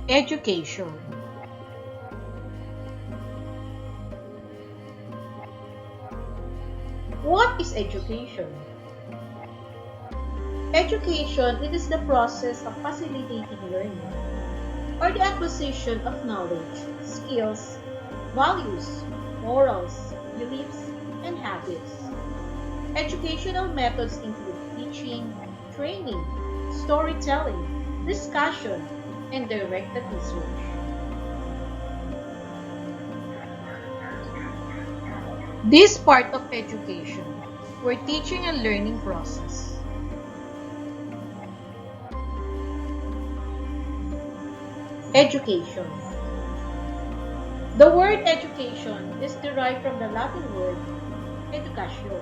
Education. What is education? Education, it is the process of facilitating learning or the acquisition of knowledge, skills, values, morals, beliefs, and habits. Educational methods include teaching, training, storytelling, discussion, and directed research. This part of education, where teaching and learning process. Education. The word education is derived from the Latin word educatio.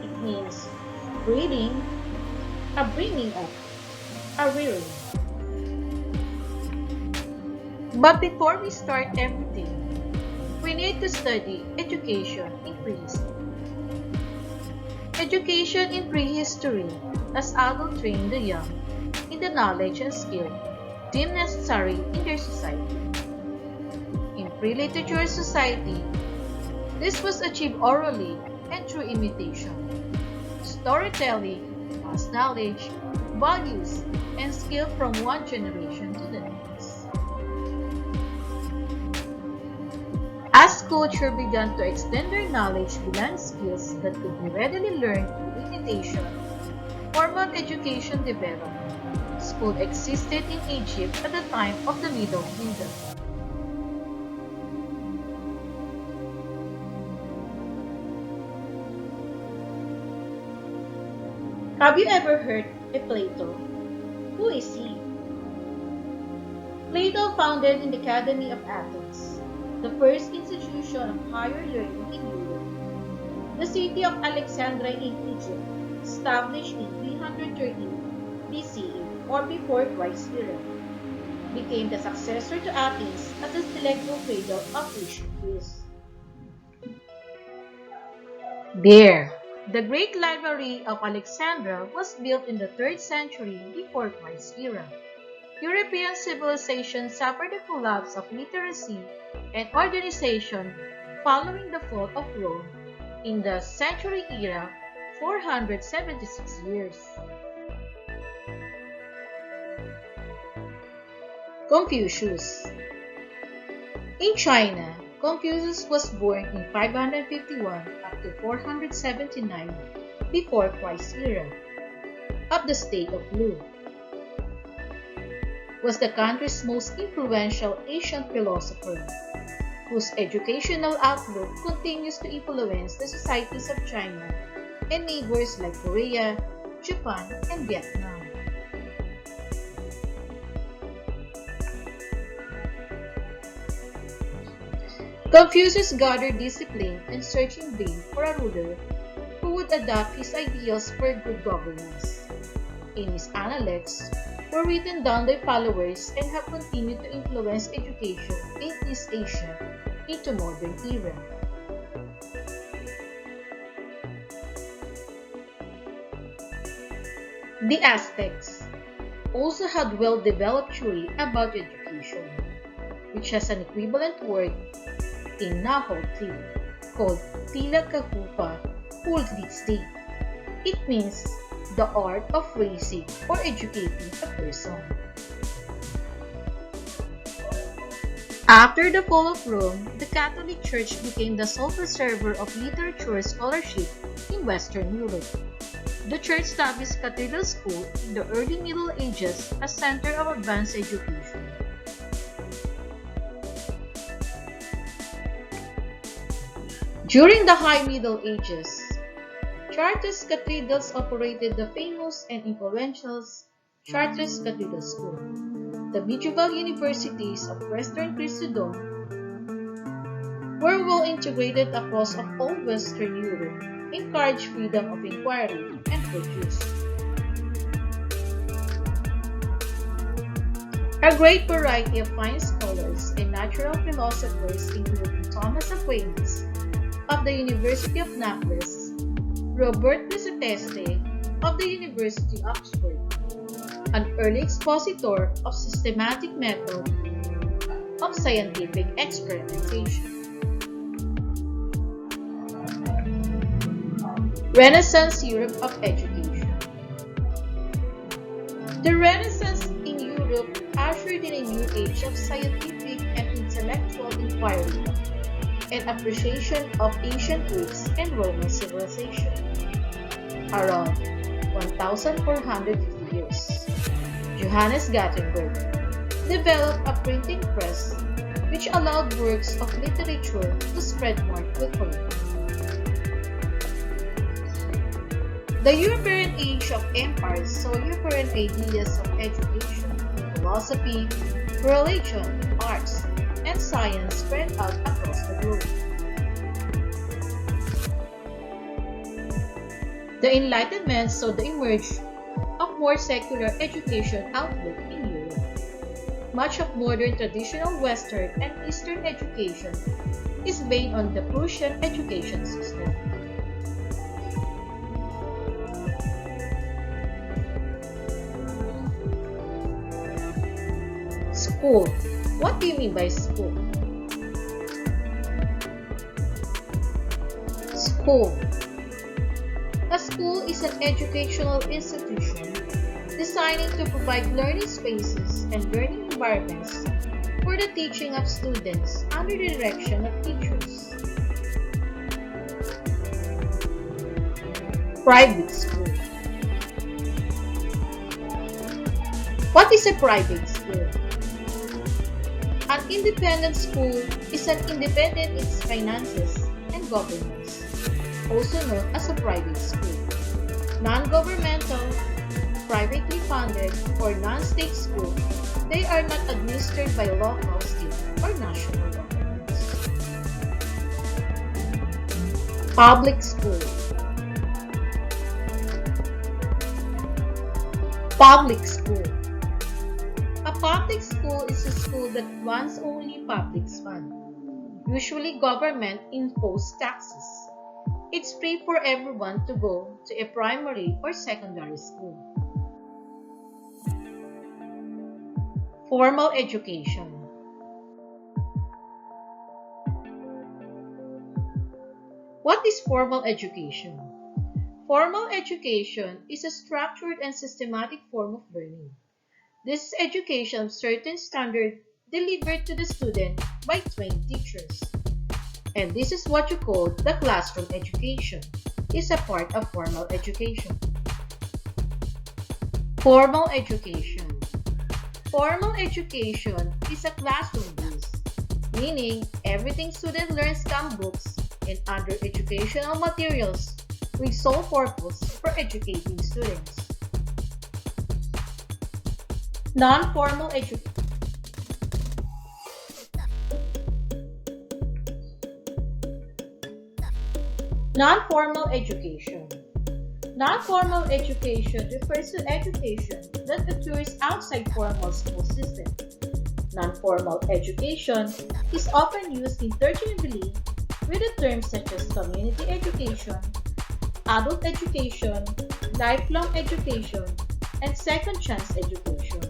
It means breeding, a bringing up, a rearing. But before we start everything, we need to study education in prehistory. Education in prehistory, as adults train the young in the knowledge and skill deemed necessary in their society. In pre-literature society, this was achieved orally and through imitation. Storytelling passed knowledge, values, and skill from one generation to the next. As culture began to extend their knowledge beyond skills that could be readily learned through imitation, formal education developed. School existed in Egypt at the time of the Middle Kingdom. Have you ever heard of Plato? Who is he? Plato founded in the Academy of Athens, the first institution of higher learning in Europe. The city of Alexandria in Egypt, established in 313 BCE or before Christ's era, became the successor to Athens as the intellectual cradle of ancient Greece. There, the Great Library of Alexandria was built in the 3rd century before Christ's era. European civilization suffered the collapse of literacy and organization following the fall of Rome in the century era 476 years. Confucius. In China, Confucius was born in 551 up to 479 before Christ's era, of the state of Lu. Was the country's most influential ancient philosopher, whose educational outlook continues to influence the societies of China and neighbors like Korea, Japan, and Vietnam. Confucius gathered discipline and searched in vain for a ruler who would adopt his ideals for good governance. In his Analects were written down by followers and have continued to influence education in East Asia into modern era. The Aztecs also had well-developed theory about education, which has an equivalent word in Nahuatl called Tila Kahupa Ultlitzli. It means the art of raising or educating a person. After the fall of Rome, the Catholic Church became the sole preserver of literature scholarship in Western Europe. The Church established cathedral school in the early Middle Ages as center of advanced education. During the High Middle Ages, Chartist cathedrals operated the famous and influential Chartist Cathedral School. The medieval universities of Western Christendom were well integrated across all Western Europe, encouraged freedom of inquiry and produce a great variety of fine scholars and natural philosophers, including Thomas Aquinas of the University of Naples, Robert Pizzateste of the University of Oxford, an early expositor of systematic method of scientific experimentation. Renaissance Europe of Education. The Renaissance in Europe ushered in a new age of scientific and intellectual inquiry and appreciation of ancient Greece and Roman civilization. Around 1450 years, Johannes Gutenberg developed a printing press which allowed works of literature to spread more quickly. The European Age of Empires saw European ideas of education, philosophy, religion, arts, and science spread out across the globe. The Enlightenment saw the emergence of more secular education outlook in Europe. Much of modern traditional Western and Eastern education is based on the Prussian education system. School. What do you mean by school? School. A school is an educational institution designed to provide learning spaces and learning environments for the teaching of students under the direction of teachers. Private school. What is a private school? An independent school is an independent in its finances and governance, also known as a private school. Non-governmental, privately funded, or non-state school, they are not administered by local, state, or national governments. Public school. Public school. A public school is a school that runs only public funds, usually government-imposed taxes. It's free for everyone to go to a primary or secondary school. Formal education. What is formal education? Formal education is a structured and systematic form of learning. This is education of certain standard delivered to the student by trained teachers. And this is what you call the classroom education. It's a part of formal education. Formal education. Formal education is a classroom-based, meaning everything student learns comes books and other educational materials with sole purpose for educating students. Non-formal education. Non-formal education. Non-formal education refers to education that occurs outside formal school system. Non-formal education is often used interchangeably with the terms such as community education, adult education, lifelong education, and second chance education.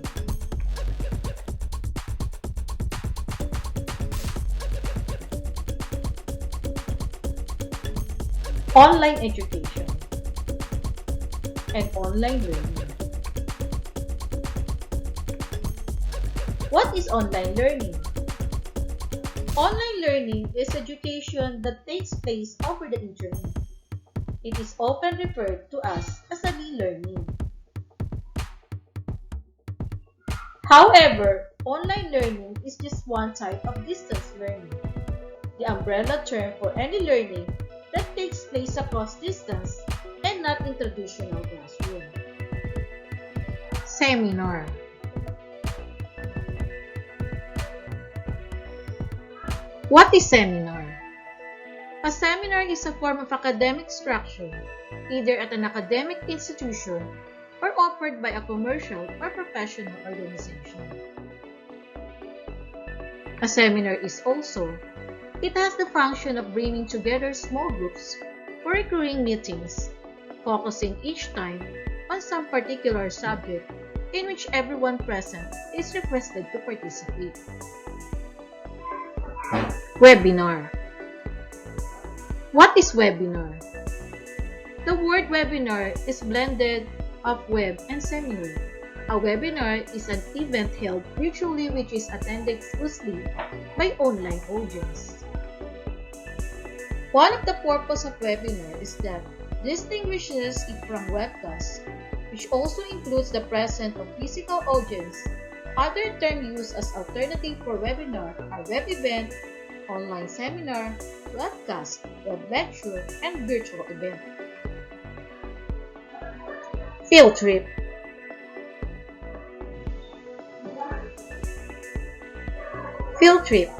Online education and online learning. What is online learning? Online learning is education that takes place over the internet. It is often referred to as e-learning. However, online learning is just one type of distance learning, the umbrella term for any learning that takes place across distance and not in traditional classroom. Seminar. What is seminar? A seminar is a form of academic structure, either at an academic institution or offered by a commercial or professional organization. A seminar is also, it has the function of bringing together small groups for recurring meetings, focusing each time on some particular subject in which everyone present is requested to participate. Webinar. What is webinar? The word webinar is blended of web and seminar. A webinar is an event held virtually which is attended exclusively by online audience. One of the purposes of webinar is that distinguishes it from webcast, which also includes the presence of physical audience. Other terms used as alternative for webinar are web event, online seminar, webcast, web lecture, and virtual event. Field trip. Field trip.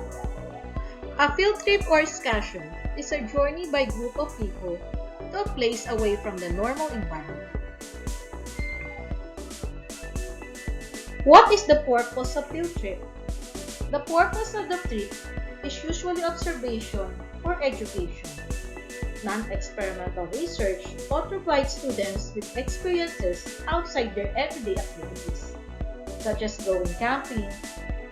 A field trip or excursion is a journey by group of people to a place away from the normal environment. What is the purpose of field trip? The purpose of the trip is usually observation or education. Non-experimental research or provide students with experiences outside their everyday activities, such as going camping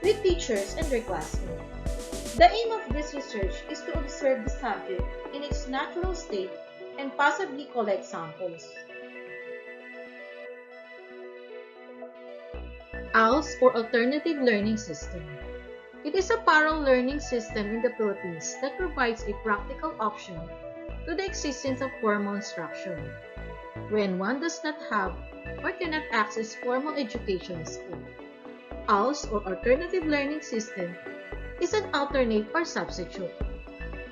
with teachers and their classmates. The aim of this research is to observe the subject in its natural state and possibly collect samples. ALS or Alternative Learning System. It is a parallel learning system in the Philippines that provides a practical option to the existence of formal instruction when one does not have or cannot access formal education in school. ALS or Alternative Learning System is an alternate or substitute.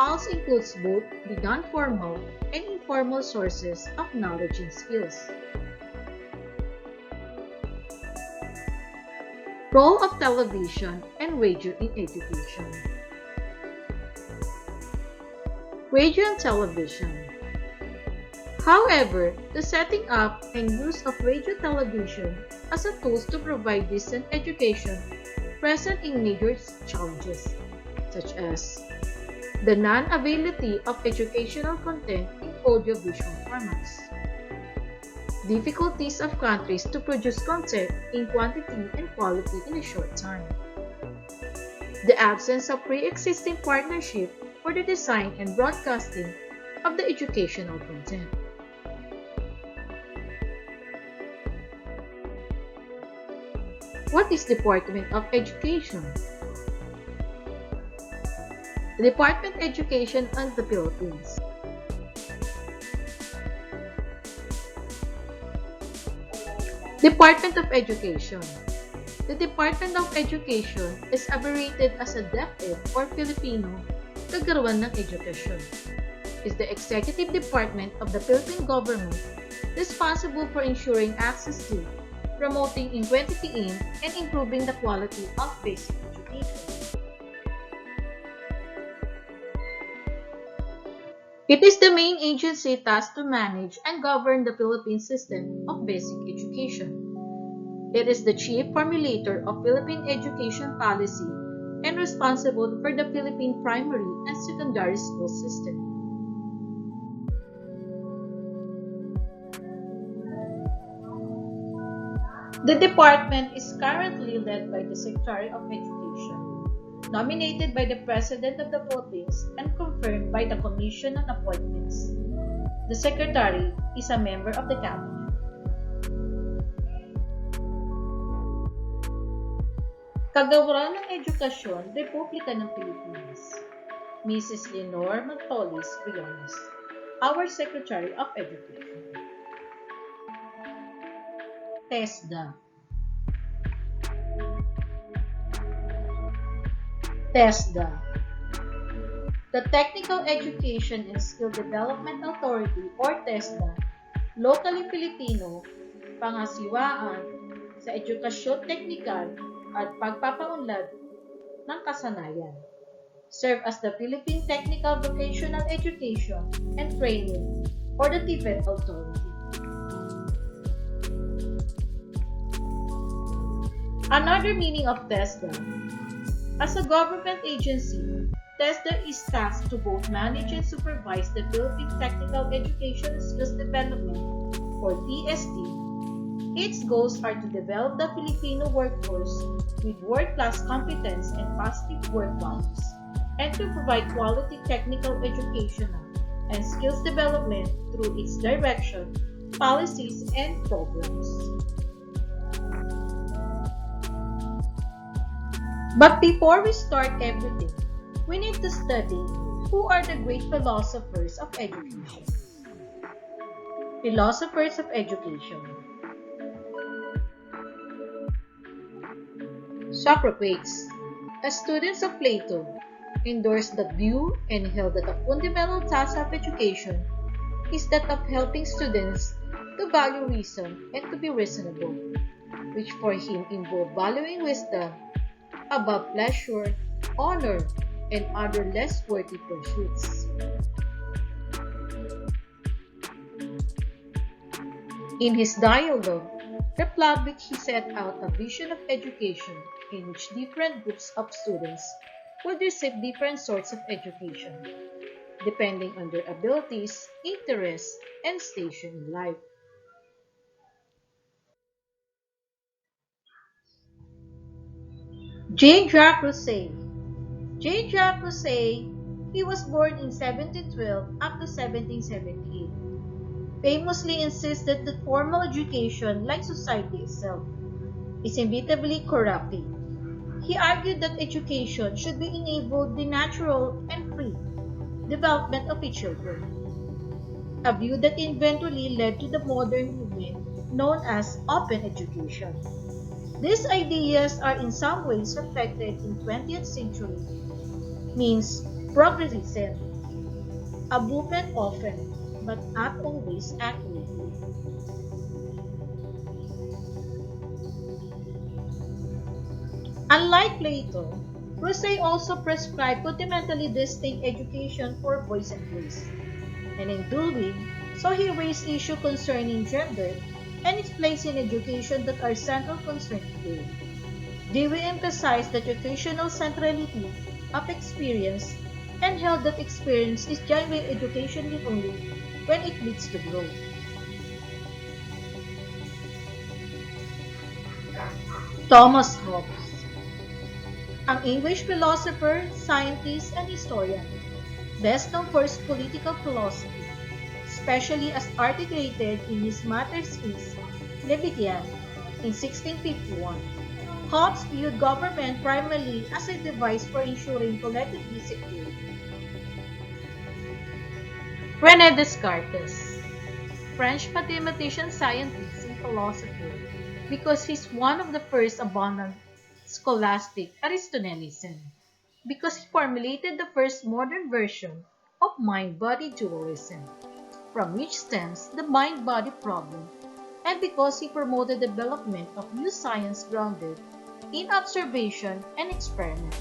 ALS includes both the non-formal and informal sources of knowledge and skills. Role of television and radio in education. Radio and television. However, the setting up and use of radio television as a tool to provide decent education present in major challenges, such as the non-availability of educational content in audiovisual formats, difficulties of countries to produce content in quantity and quality in a short time, the absence of pre-existing partnership for the design and broadcasting of the educational content. What is Department of Education? The Department of Education of the Philippines. Department of Education. The Department of Education is abbreviated as a DepEd or Filipino Kagawad ng Edukasyon. Is the executive department of the Philippine government responsible for ensuring access to, promoting equity in, and improving the quality of basic education. It is the main agency tasked to manage and govern the Philippine system of basic education. It is the chief formulator of Philippine education policy and responsible for the Philippine primary and secondary school system. The department is currently led by the Secretary of Education, nominated by the President of the Philippines and confirmed by the Commission on Appointments. The Secretary is a member of the Cabinet. Kagawaran ng Edukasyon, Republika ng Pilipinas. Mrs. Lenore Mantolis Briones, our Secretary of Education. TESDA. TESDA. The Technical Education and Skill Development Authority or TESDA, locally Filipino, pangasiwaan sa edukasyon teknikal at pagpapaunlad ng kasanayan. Serve as the Philippine Technical Vocational Education and Training or the TVET Authority. Another meaning of TESDA. As a government agency, TESDA is tasked to both manage and supervise the Philippine Technical Education Skills Development or TSD. Its goals are to develop the Filipino workforce with world-class competence and positive work values, and to provide quality technical educational and skills development through its direction, policies, and programs. But before we start everything, we need to study who are the great philosophers of education. Philosophers of education. Socrates, a student of Plato, endorsed that view and held that a fundamental task of education is that of helping students to value reason and to be reasonable, which for him involved valuing wisdom above pleasure, honor, and other less worthy pursuits. In his dialogue, Republic, he set out a vision of education in which different groups of students would receive different sorts of education, depending on their abilities, interests, and station in life. Jean-Jacques Rousseau. Jean-Jacques Rousseau, he was born in 1712 up to 1778, famously insisted that formal education, like society itself, is inevitably corrupting. He argued that education should be enabled the natural and free development of its children, a view that eventually led to the modern movement known as open education. These ideas are in some ways reflected in 20th century means progressivism, a movement often, but not always accurately. Unlike Plato, Rousseau also prescribed fundamentally distinct education for boys and girls, and in doing so he raised issues concerning gender and its place in education that are central concerns today. Dewey emphasized the educational centrality of experience and held that experience is genuine education only when it leads to growth. Thomas Hobbes, an English philosopher, scientist, and historian, best known for his political philosophy, especially as articulated in his masterpiece, Leviathan, in 1651. Hobbes viewed government primarily as a device for ensuring collective discipline. René Descartes, French mathematician, scientist, and philosopher, because he's one of the first abundant scholastic Aristotelianism, because he formulated the first modern version of mind-body dualism, from which stems the mind-body problem, and because he promoted the development of new science grounded in observation and experiment.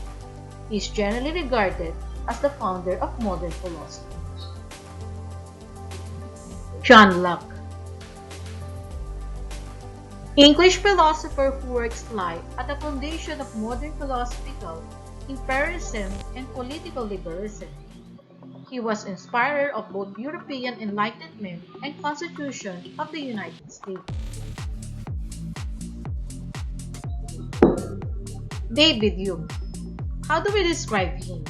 He is generally regarded as the founder of modern philosophy. John Locke, English philosopher whose life at the foundation of modern philosophical empiricism and political liberalism. He was inspirer of both European Enlightenment and Constitution of the United States. David Hume. How do we describe him?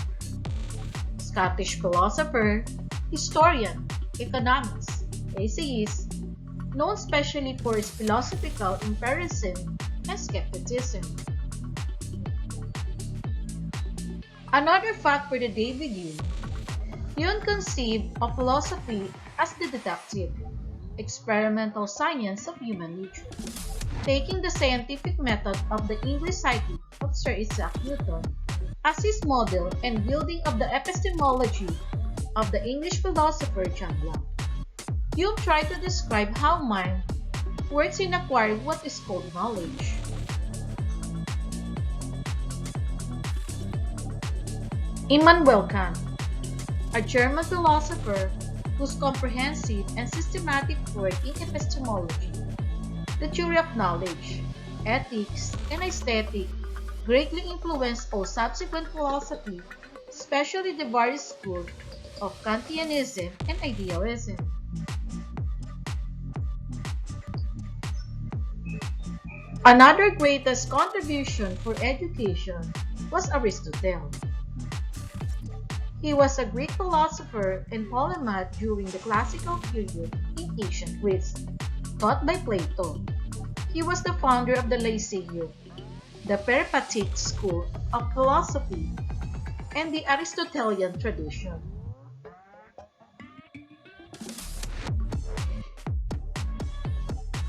Scottish philosopher, historian, economist, essayist, known specially for his philosophical empiricism and skepticism. Another fact for the David Hume, Hume conceived of philosophy as the deductive, experimental science of human nature, taking the scientific method of the English psyche of Sir Isaac Newton as his model and building of the epistemology of the English philosopher John Locke. Hume tried to describe how mind works in acquiring what is called knowledge. Immanuel Kant, a German philosopher whose comprehensive and systematic work in epistemology, the theory of knowledge, ethics, and aesthetic greatly influenced all subsequent philosophy, especially the various schools of Kantianism and idealism. Another greatest contribution for education was Aristotle. He was a Greek philosopher and polymath during the classical period in ancient Greece, taught by Plato. He was the founder of the Lyceum, the Peripatetic school of philosophy, and the Aristotelian tradition.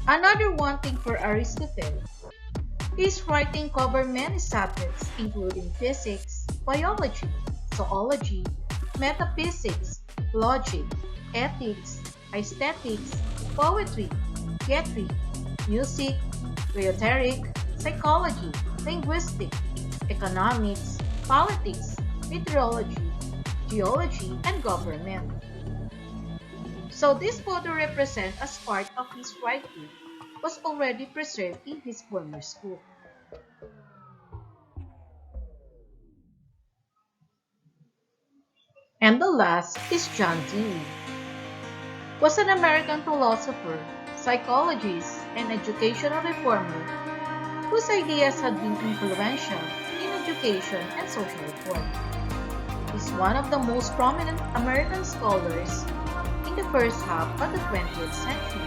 Another one thing for Aristotle, his writing covered many subjects including physics, biology, zoology, metaphysics, logic, ethics, aesthetics, poetry, theatre, music, rhetoric, psychology, linguistics, economics, politics, meteorology, geology, and government. So this photo represents as part of his writing was already preserved in his former school. And the last is John Dewey, was an American philosopher, psychologist, and educational reformer whose ideas had been influential in education and social reform. He is one of the most prominent American scholars in the first half of the 20th century.